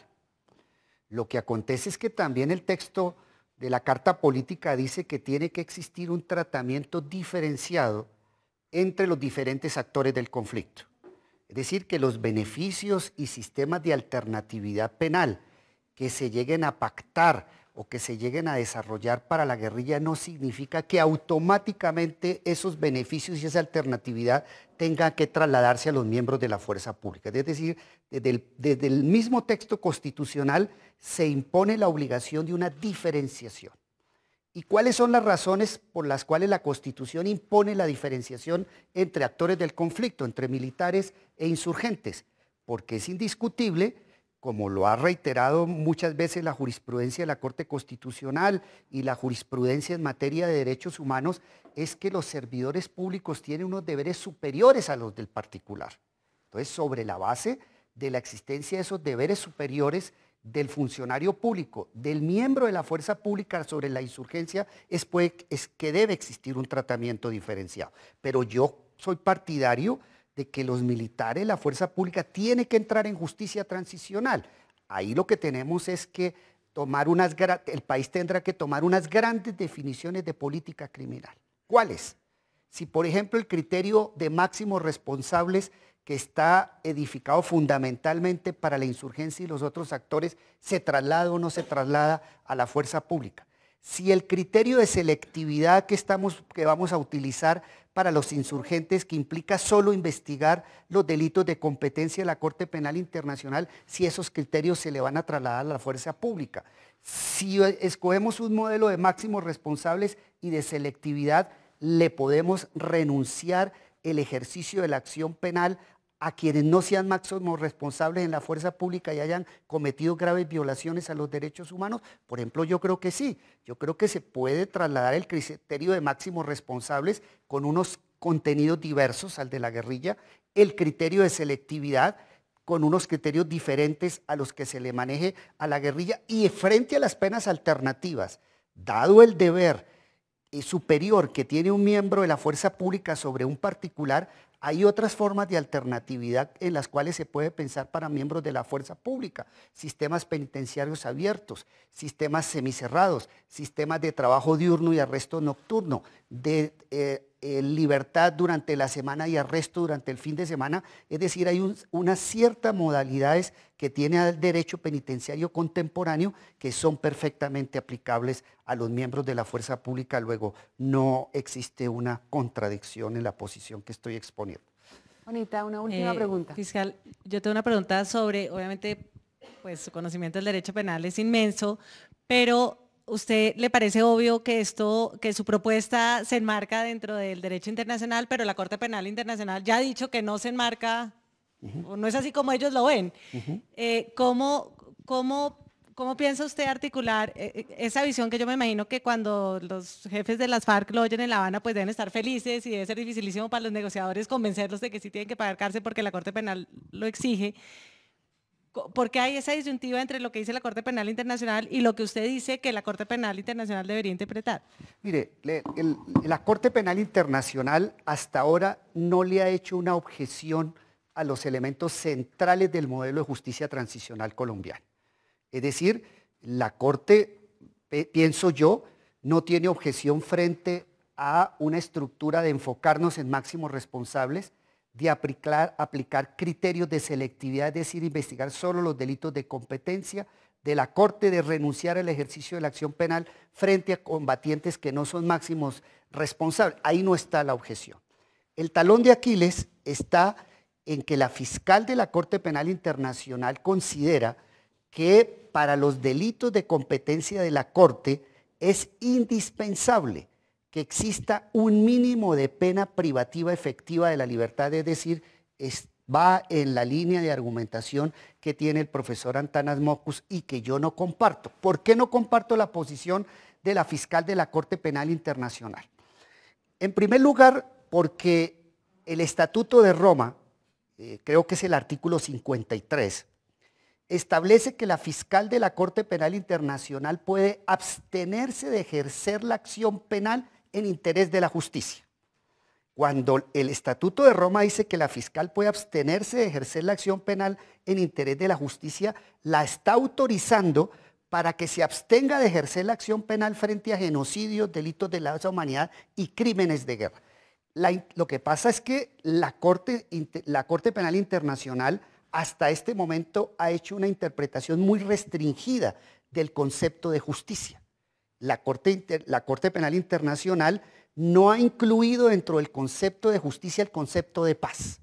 Lo que acontece es que también el texto de la Carta Política dice que tiene que existir un tratamiento diferenciado entre los diferentes actores del conflicto. Es decir, que los beneficios y sistemas de alternatividad penal que se lleguen a pactar o que se lleguen a desarrollar para la guerrilla no significa que automáticamente esos beneficios y esa alternatividad tengan que trasladarse a los miembros de la fuerza pública. Es decir, desde el mismo texto constitucional se impone la obligación de una diferenciación. ¿Y cuáles son las razones por las cuales la Constitución impone la diferenciación entre actores del conflicto, entre militares e insurgentes? Porque es indiscutible, como lo ha reiterado muchas veces la jurisprudencia de la Corte Constitucional y la jurisprudencia en materia de derechos humanos, es que los servidores públicos tienen unos deberes superiores a los del particular. Entonces, sobre la base de la existencia de esos deberes superiores, del funcionario público, del miembro de la fuerza pública sobre la insurgencia, es que debe existir un tratamiento diferenciado. Pero yo soy partidario de que los militares, la fuerza pública, tiene que entrar en justicia transicional. Ahí lo que tenemos es que el país tendrá que tomar unas grandes definiciones de política criminal. ¿Cuáles? Si, por ejemplo, el criterio de máximos responsables que está edificado fundamentalmente para la insurgencia y los otros actores, se traslada o no se traslada a la fuerza pública. Si el criterio de selectividad que vamos a utilizar para los insurgentes, que implica solo investigar los delitos de competencia de la Corte Penal Internacional, si esos criterios se le van a trasladar a la fuerza pública. Si escogemos un modelo de máximos responsables y de selectividad, le podemos renunciar el ejercicio de la acción penal a quienes no sean máximos responsables en la fuerza pública y hayan cometido graves violaciones a los derechos humanos. Por ejemplo, yo creo que sí, yo creo que se puede trasladar el criterio de máximos responsables con unos contenidos diversos al de la guerrilla, el criterio de selectividad con unos criterios diferentes a los que se le maneje a la guerrilla, y frente a las penas alternativas, dado el deber superior que tiene un miembro de la fuerza pública sobre un particular, hay otras formas de alternatividad en las cuales se puede pensar para miembros de la fuerza pública: sistemas penitenciarios abiertos, sistemas semicerrados, sistemas de trabajo diurno y arresto nocturno, de libertad durante la semana y arresto durante el fin de semana. Es decir, hay unas ciertas modalidades que tiene el derecho penitenciario contemporáneo que son perfectamente aplicables a los miembros de la fuerza pública. Luego, no existe una contradicción en la posición que estoy exponiendo. Bonita, una última pregunta. Fiscal, yo tengo una pregunta sobre, obviamente, pues su conocimiento del derecho penal es inmenso, pero ¿usted le parece obvio que su propuesta se enmarca dentro del derecho internacional, pero la Corte Penal Internacional ya ha dicho que no se enmarca, o no es así como ellos lo ven? ¿Cómo piensa usted articular esa visión que yo me imagino que cuando los jefes de las FARC lo oyen en La Habana, pues deben estar felices y debe ser dificilísimo para los negociadores convencerlos de que sí tienen que pagar cárcel porque la Corte Penal lo exige? ¿Por qué hay esa disyuntiva entre lo que dice la Corte Penal Internacional y lo que usted dice que la Corte Penal Internacional debería interpretar? Mire, la Corte Penal Internacional hasta ahora no le ha hecho una objeción a los elementos centrales del modelo de justicia transicional colombiano. Es decir, la Corte, pienso yo, no tiene objeción frente a una estructura de enfocarnos en máximos responsables, de aplicar criterios de selectividad, es decir, investigar solo los delitos de competencia, de la Corte de renunciar al ejercicio de la acción penal frente a combatientes que no son máximos responsables. Ahí no está la objeción. El talón de Aquiles está en que la fiscal de la Corte Penal Internacional considera que para los delitos de competencia de la Corte es indispensable que exista un mínimo de pena privativa efectiva de la libertad, es decir, va en la línea de argumentación que tiene el profesor Antanas Mockus y que yo no comparto. ¿Por qué no comparto la posición de la fiscal de la Corte Penal Internacional? En primer lugar, porque el Estatuto de Roma, creo que es el artículo 53, establece que la fiscal de la Corte Penal Internacional puede abstenerse de ejercer la acción penal en interés de la justicia. Cuando el Estatuto de Roma dice que la fiscal puede abstenerse de ejercer la acción penal en interés de la justicia, la está autorizando para que se abstenga de ejercer la acción penal frente a genocidios, delitos de lesa humanidad y crímenes de guerra. Lo que pasa es que la Corte Penal Internacional hasta este momento ha hecho una interpretación muy restringida del concepto de justicia. La Corte Penal Internacional no ha incluido dentro del concepto de justicia el concepto de paz.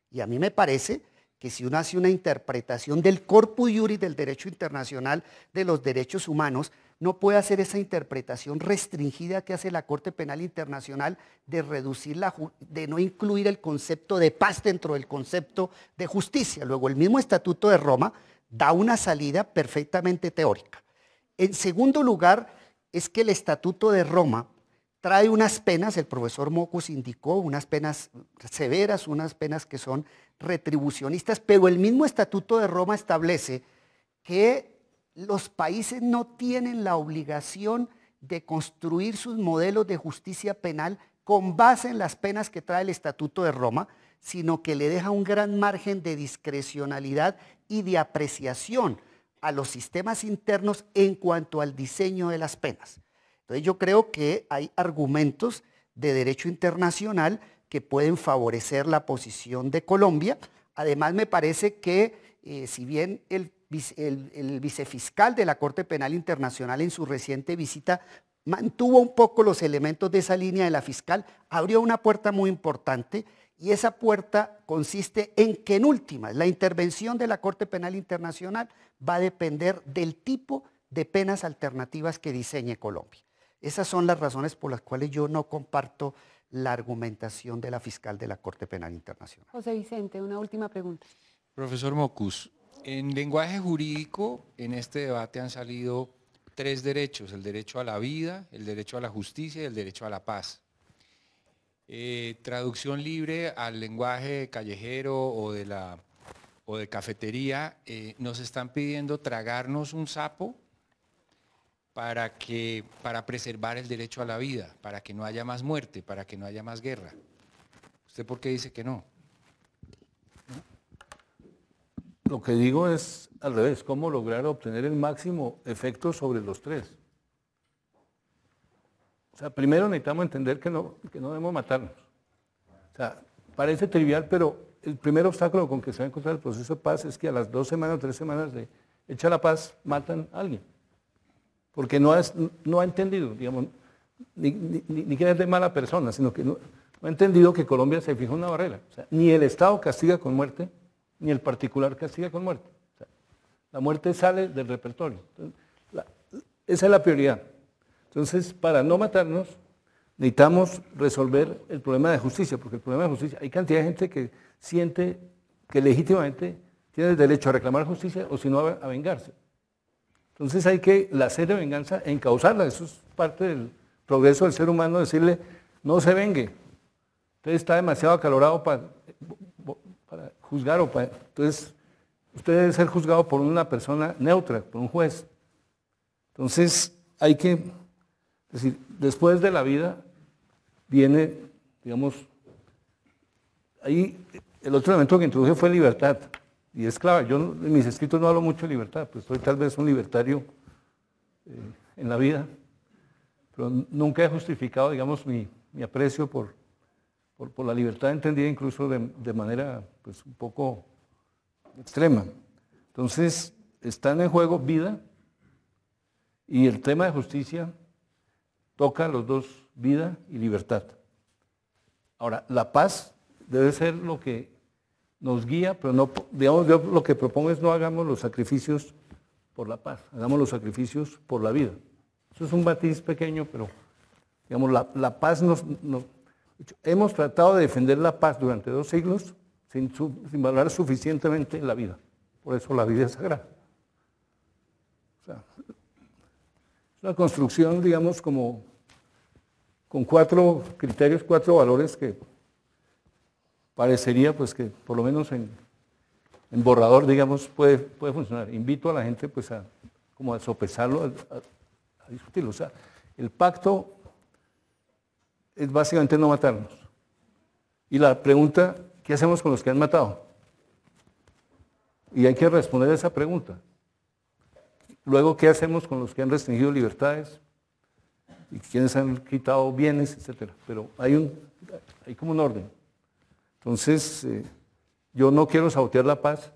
Y a mí me parece que si uno hace una interpretación del corpus iuris del derecho internacional de los derechos humanos, no puede hacer esa interpretación restringida que hace la Corte Penal Internacional de de no incluir el concepto de paz dentro del concepto de justicia. Luego, el mismo Estatuto de Roma da una salida perfectamente teórica. En segundo lugar, es que el Estatuto de Roma trae unas penas, el profesor Mockus indicó, unas penas severas, unas penas que son retribucionistas, pero el mismo Estatuto de Roma establece que los países no tienen la obligación de construir sus modelos de justicia penal con base en las penas que trae el Estatuto de Roma, sino que le deja un gran margen de discrecionalidad y de apreciación a los sistemas internos en cuanto al diseño de las penas. Entonces yo creo que hay argumentos de derecho internacional que pueden favorecer la posición de Colombia. Además me parece que si bien el vicefiscal de la Corte Penal Internacional en su reciente visita mantuvo un poco los elementos de esa línea de la fiscal, abrió una puerta muy importante, y esa puerta consiste en que en últimas la intervención de la Corte Penal Internacional va a depender del tipo de penas alternativas que diseñe Colombia. Esas son las razones por las cuales yo no comparto la argumentación de la fiscal de la Corte Penal Internacional. José Vicente, una última pregunta. Profesor Mocus, en lenguaje jurídico, en este debate han salido 3 derechos: el derecho a la vida, el derecho a la justicia y el derecho a la paz. Traducción libre al lenguaje callejero o de cafetería, nos están pidiendo tragarnos un sapo para preservar el derecho a la vida, para que no haya más muerte, para que no haya más guerra. ¿Usted por qué dice que no? Lo que digo es al revés, cómo lograr obtener el máximo efecto sobre los 3. O sea, primero necesitamos entender que no debemos matarnos. O sea, parece trivial, pero el primer obstáculo con que se va a encontrar el proceso de paz es que a las 2 semanas o 3 semanas de hecha la paz, matan a alguien. Porque no ha entendido, digamos, ni que es de mala persona, sino que no ha entendido que Colombia se fijó una barrera. O sea, ni el Estado castiga con muerte, ni el particular castiga con muerte. O sea, la muerte sale del repertorio. Entonces, esa es la prioridad. Entonces, para no matarnos, necesitamos resolver el problema de justicia, porque el problema de justicia, hay cantidad de gente que siente que legítimamente tiene el derecho a reclamar justicia o si no a vengarse. Entonces hay que la sed de venganza encauzarla, eso es parte del progreso del ser humano, decirle no se vengue, usted está demasiado acalorado para juzgar, entonces usted debe ser juzgado por una persona neutra, por un juez. Entonces hay que decir, después de la vida viene, digamos, ahí el otro elemento que introduje fue libertad. Y es clave, yo en mis escritos no hablo mucho de libertad, pues soy tal vez un libertario en la vida, pero nunca he justificado, digamos, mi aprecio por la libertad entendida incluso de manera pues, un poco extrema. Entonces, están en juego vida y el tema de justicia toca los dos, vida y libertad. Ahora, la paz debe ser lo que nos guía, pero no, digamos, yo lo que propongo es no hagamos los sacrificios por la paz, hagamos los sacrificios por la vida. Eso es un matiz pequeño, pero digamos, la paz hemos tratado de defender la paz durante 2 siglos sin valorar suficientemente la vida. Por eso la vida es sagrada. O sea, es una construcción, digamos, como con 4 criterios, 4 valores que parecería pues que por lo menos en borrador, digamos, puede funcionar. Invito a la gente pues a sopesarlo, a discutirlo. O sea, el pacto es básicamente no matarnos. Y la pregunta, ¿qué hacemos con los que han matado? Y hay que responder a esa pregunta. Luego, ¿qué hacemos con los que han restringido libertades? Y quienes han quitado bienes, etcétera. Pero hay como un orden. Entonces, yo no quiero sabotear la paz.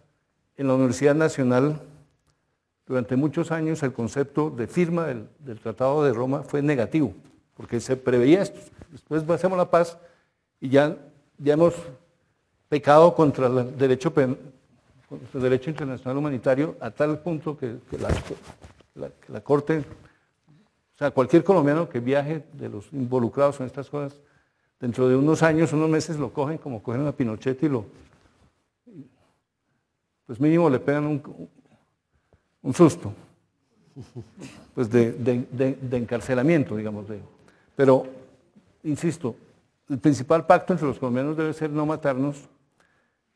En la Universidad Nacional, durante muchos años, el concepto de firma del Tratado de Roma fue negativo, porque se preveía esto. Después hacemos la paz y ya hemos pecado contra el derecho internacional humanitario a tal punto que la Corte, o sea, cualquier colombiano que viaje de los involucrados en estas cosas, dentro de unos años, unos meses lo cogen como cogen a Pinochet y pues mínimo le pegan un susto, pues de encarcelamiento, digamos. Pero, insisto, el principal pacto entre los colombianos debe ser no matarnos.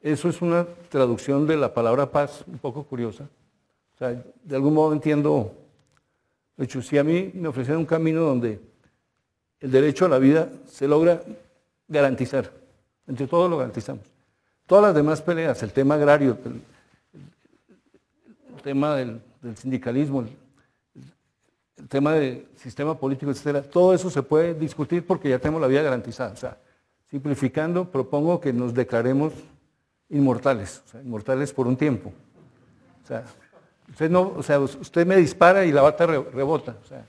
Eso es una traducción de la palabra paz un poco curiosa, O sea, de algún modo entiendo, de hecho, si a mí me ofrecieran un camino donde el derecho a la vida se logra garantizar, entre todos lo garantizamos. Todas las demás peleas, el tema agrario, el tema del sindicalismo, el tema del sistema político, etcétera, todo eso se puede discutir porque ya tenemos la vida garantizada. O sea, simplificando, propongo que nos declaremos inmortales, o sea, inmortales por un tiempo. O sea, usted me dispara y la bata rebota. O sea,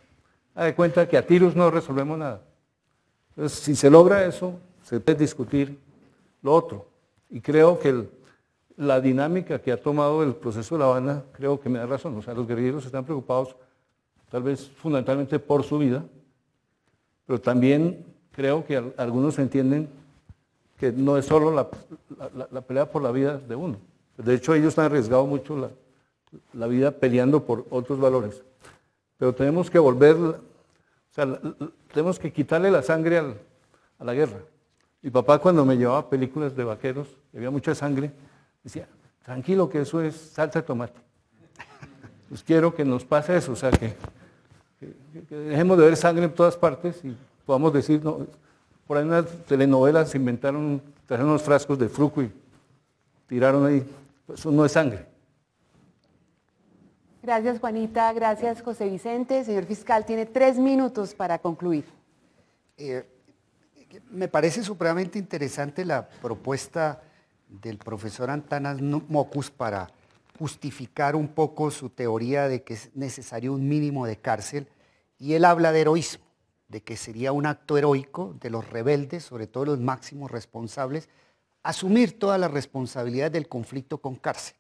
haga de cuenta que a tiros no resolvemos nada. Entonces, si se logra eso, se puede discutir lo otro. Y creo que la dinámica que ha tomado el proceso de La Habana, creo que me da razón. O sea, los guerrilleros están preocupados tal vez fundamentalmente por su vida, pero también creo que algunos entienden que no es solo la pelea por la vida de uno. De hecho, ellos han arriesgado mucho la vida peleando por otros valores. Pero tenemos que volver, o sea, tenemos que quitarle la sangre a la guerra. Mi papá, cuando me llevaba películas de vaqueros, y había mucha sangre, decía, tranquilo que eso es salsa de tomate. Pues quiero que nos pase eso, o sea, que dejemos de ver sangre en todas partes y podamos decir, no, por ahí en unas telenovelas se inventaron, trajeron unos frascos de fruco y tiraron ahí, pues eso no es sangre. Gracias, Juanita, gracias, José Vicente. Señor fiscal, tiene 3 minutos para concluir. Me parece supremamente interesante la propuesta del profesor Antanas Mockus para justificar un poco su teoría de que es necesario un mínimo de cárcel, y él habla de heroísmo, de que sería un acto heroico de los rebeldes, sobre todo los máximos responsables, asumir toda la responsabilidad del conflicto con cárcel.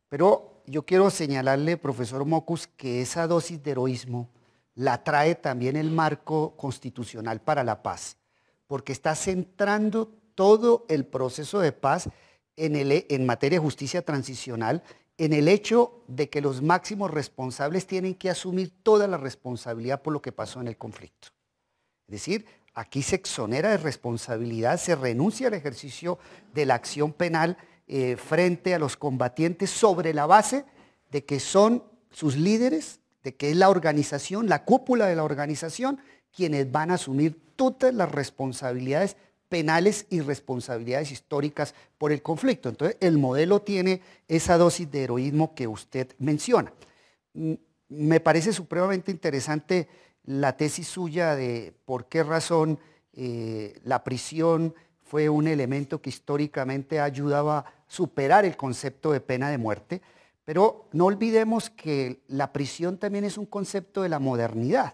Pero yo quiero señalarle, profesor Mockus, que esa dosis de heroísmo la trae también el marco constitucional para la paz, porque está centrando todo el proceso de paz en materia de justicia transicional, en el hecho de que los máximos responsables tienen que asumir toda la responsabilidad por lo que pasó en el conflicto. Es decir, aquí se exonera de responsabilidad, se renuncia al ejercicio de la acción penal frente a los combatientes sobre la base de que son sus líderes, de que es la organización, la cúpula de la organización, quienes van a asumir todas las responsabilidades penales y responsabilidades históricas por el conflicto. Entonces, el modelo tiene esa dosis de heroísmo que usted menciona. Me parece supremamente interesante la tesis suya de por qué razón la prisión fue un elemento que históricamente ayudaba a superar el concepto de pena de muerte, pero no olvidemos que la prisión también es un concepto de la modernidad.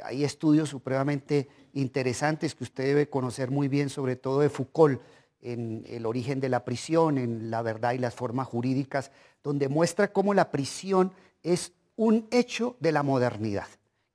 Hay estudios supremamente interesantes que usted debe conocer muy bien, sobre todo de Foucault, en el origen de la prisión, en La verdad y las formas jurídicas, donde muestra cómo la prisión es un hecho de la modernidad.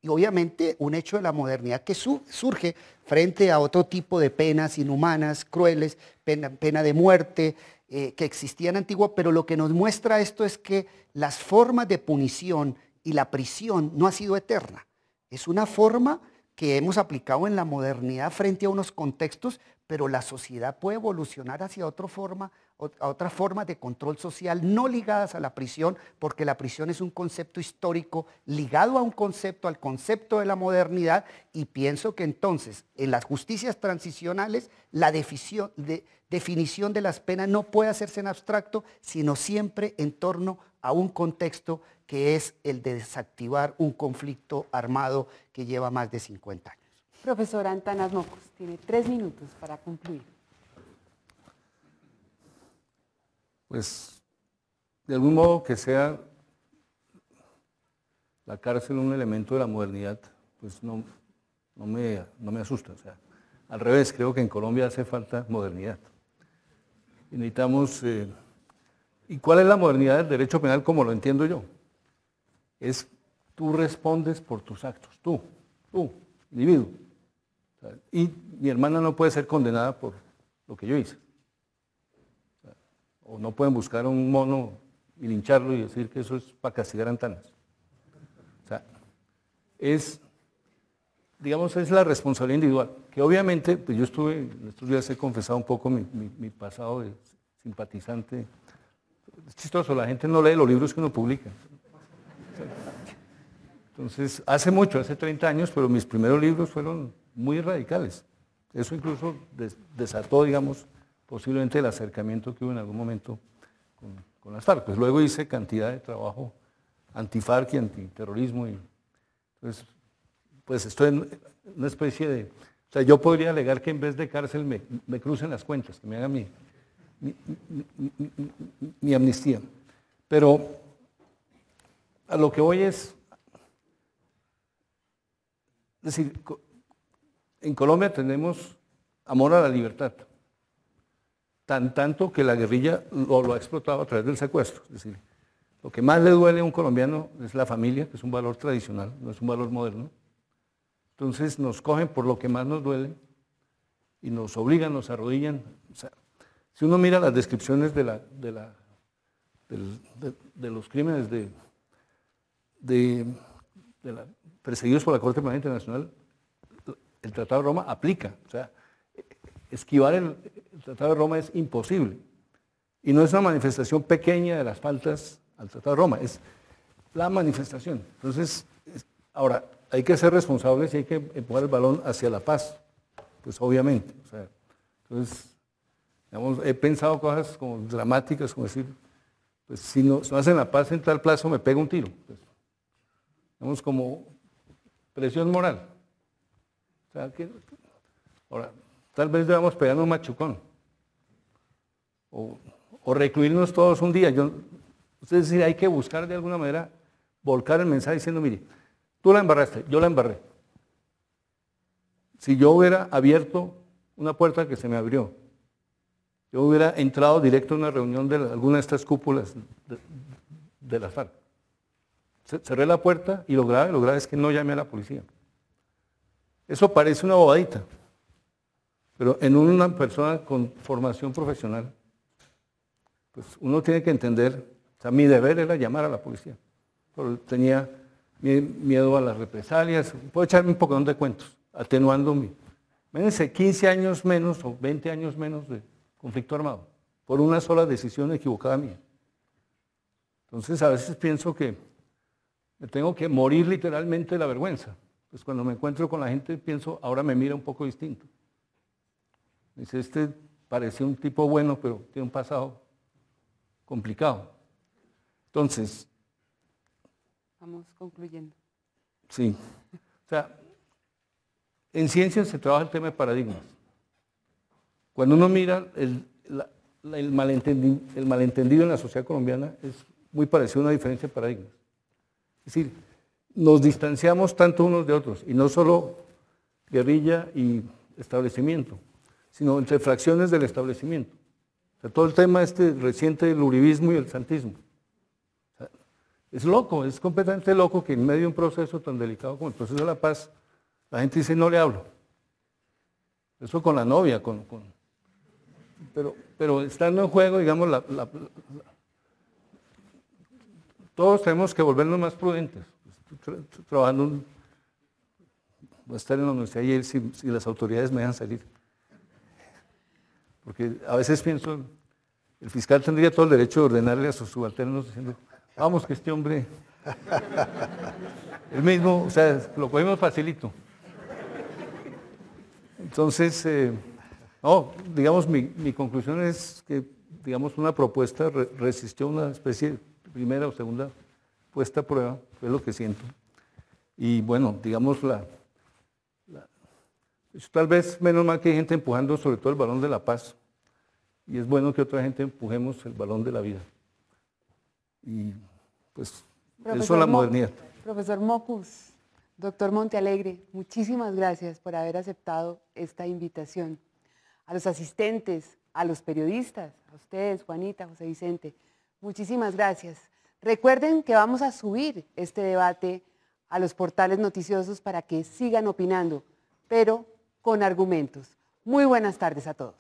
Y obviamente un hecho de la modernidad que surge frente a otro tipo de penas inhumanas, crueles, pena de muerte, que existían antiguo, pero lo que nos muestra esto es que las formas de punición y la prisión no ha sido eterna. Es una forma que hemos aplicado en la modernidad frente a unos contextos, pero la sociedad puede evolucionar hacia otra forma de control social no ligadas a la prisión, porque la prisión es un concepto histórico ligado a un concepto, al concepto de la modernidad, y pienso que entonces en las justicias transicionales la definición de las penas no puede hacerse en abstracto, sino siempre en torno a un contexto que es el de desactivar un conflicto armado que lleva más de 50 años. Profesor Antanas Mockus, tiene 3 minutos para concluir. Pues, de algún modo que sea la cárcel un elemento de la modernidad, pues no me asusta. O sea, al revés, creo que en Colombia hace falta modernidad. Y necesitamos... ¿Y cuál es la modernidad del derecho penal como lo entiendo yo? Es tú respondes por tus actos, tú, individuo. O sea, y mi hermana no puede ser condenada por lo que yo hice. O no pueden buscar a un mono y lincharlo y decir que eso es para castigar a Antanas. O sea, digamos, es la responsabilidad individual, que obviamente, pues yo en estos días he confesado un poco mi pasado de simpatizante. Es chistoso, la gente no lee los libros que uno publica. Entonces, hace mucho, hace 30 años, pero mis primeros libros fueron muy radicales. Eso incluso desató, digamos, posiblemente el acercamiento que hubo en algún momento con las FARC. Pues luego hice cantidad de trabajo anti-FARC y antiterrorismo. Entonces, pues estoy en una especie de... O sea, yo podría alegar que en vez de cárcel me crucen las cuentas, que me hagan mi amnistía. Pero a lo que voy es decir, en Colombia tenemos amor a la libertad, tanto que la guerrilla lo ha explotado a través del secuestro. Es decir, lo que más le duele a un colombiano es la familia, que es un valor tradicional, no es un valor moderno. Entonces nos cogen por lo que más nos duele y nos obligan, nos arrodillan. O sea, si uno mira las descripciones de los crímenes perseguidos por la Corte Penal Internacional, el Tratado de Roma aplica. O sea, esquivar el Tratado de Roma es imposible. Y no es una manifestación pequeña de las faltas al Tratado de Roma, es la manifestación. Entonces, ahora, hay que ser responsables y hay que empujar el balón hacia la paz, pues obviamente. O sea, entonces, digamos, he pensado cosas como dramáticas, como decir, pues si no hacen la paz en tal plazo, me pega un tiro. Pues, digamos, como presión moral. O sea, ahora, tal vez debamos pegarnos un machucón. O recluirnos todos un día. Es decir, hay que buscar de alguna manera volcar el mensaje diciendo, mire, tú la embarraste, yo la embarré. Si yo hubiera abierto una puerta que se me abrió, yo hubiera entrado directo a una reunión de alguna de estas cúpulas de las FARC. Cerré la puerta y lo grave es que no llamé a la policía. Eso parece una bobadita, pero en una persona con formación profesional, pues uno tiene que entender, o sea, mi deber era llamar a la policía, pero tenía miedo a las represalias, puedo echarme un poco de cuentos, atenuando imagínense, 15 años menos o 20 años menos de conflicto armado, por una sola decisión equivocada mía. Entonces a veces pienso que me tengo que morir literalmente de la vergüenza. Pues cuando me encuentro con la gente pienso, ahora me mira un poco distinto. Dice, este parecía un tipo bueno, pero tiene un pasado complicado. Entonces... Vamos concluyendo. Sí. O sea, en ciencia se trabaja el tema de paradigmas. Cuando uno mira el malentendido en la sociedad colombiana es muy parecido a una diferencia de paradigmas. Es decir, nos distanciamos tanto unos de otros, y no solo guerrilla y establecimiento, sino entre fracciones del establecimiento. O sea, todo el tema reciente del uribismo y el santismo. O sea, es loco, es completamente loco que en medio de un proceso tan delicado como el proceso de la paz, la gente dice, no le hablo. Eso con la novia, pero estando en juego, digamos, todos tenemos que volvernos más prudentes. Estoy trabajando, voy a estar en la universidad y si las autoridades me dejan salir. Porque a veces pienso, el fiscal tendría todo el derecho de ordenarle a sus subalternos diciendo, vamos que este hombre, el mismo, o sea, lo cogemos facilito. Entonces, no, digamos, mi conclusión es que, digamos, una propuesta resistió una especie de primera o segunda puesta a prueba, fue lo que siento. Y bueno, digamos, tal vez menos mal que hay gente empujando sobre todo el balón de la paz, y es bueno que otra gente empujemos el balón de la vida. Y pues, eso es la modernidad. Profesor Mockus, doctor Montealegre, muchísimas gracias por haber aceptado esta invitación. A los asistentes, a los periodistas, a ustedes, Juanita, José Vicente, muchísimas gracias. Recuerden que vamos a subir este debate a los portales noticiosos para que sigan opinando, pero con argumentos. Muy buenas tardes a todos.